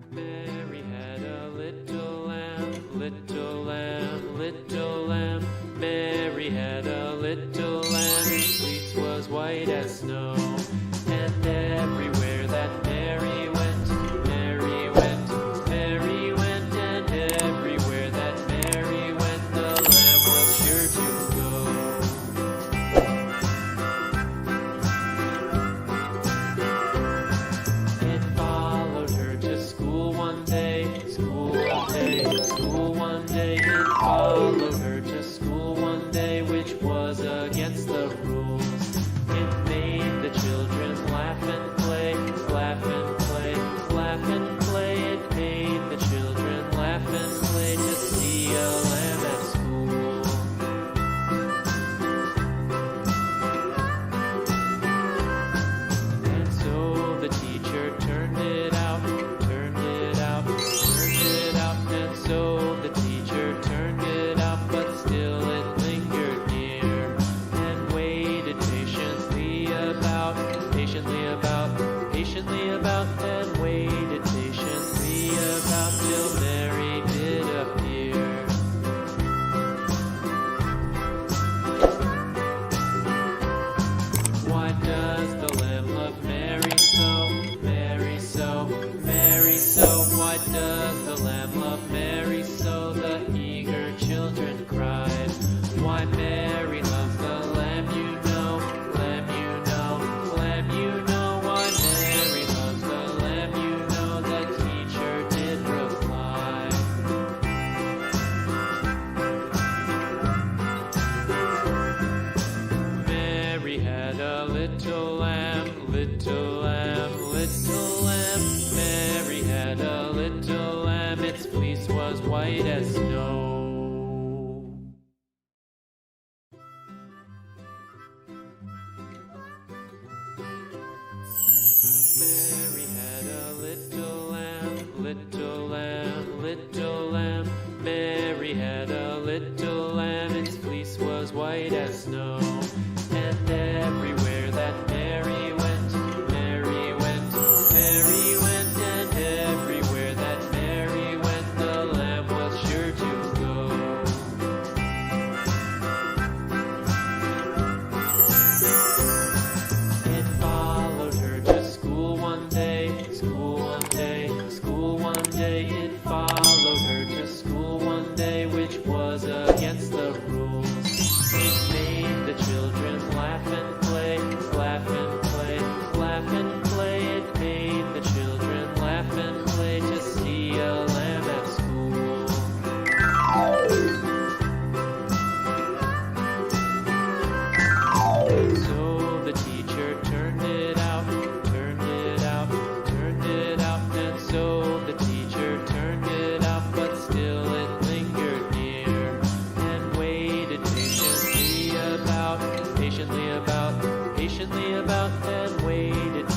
Mary had a little lamb, little lamb, little lamb. Mary had a little lamb, its fleece was white as snow. And everywhere that Mary went, Mary went, Mary went. And everywhere that Mary went, the lamb was sure to go. It followed her to school one day, school one day, school one day. It followed her to school one day, which was against the rules. It made the children laugh and play, laugh and play, laugh and play. It made the children laugh and play to see a lamb at school. And so the teacher turned it out, turned it out, turned it out. And so the teacher turned it out, but still it lingered near and waited patiently about, patiently about, patiently about, and waited patiently about till Mary did appear. Why does the lamb love Mary so, Mary so, Mary so? Why does the lamb love Mary so? The eager children cried. Why Mary loves the lamb, you know, lamb, you know, lamb, you know. Why Mary loves the lamb, you know, the teacher did reply. Mary had a little lamb, little lamb, little lamb. Mary had a little lamb, its fleece was white as snow. Mary had a little lamb, little lamb, little lamb. Mary had a little lamb, its fleece was white as snow. And everywhere that Mary went, Mary went, Mary went. And everywhere that Mary went, the lamb was sure to go. It followed her to school one day, school one day, school one day. It followed her to school one day, which was against the rules. It made the children laugh and play, laugh and play, laugh and play. It made the children laugh and play to see a lamb at school. So the teacher turned it out, turned it out, turned it out. And so the teacher turned it out, but still it lingered near and waited patiently about, patiently about, patiently about, and waited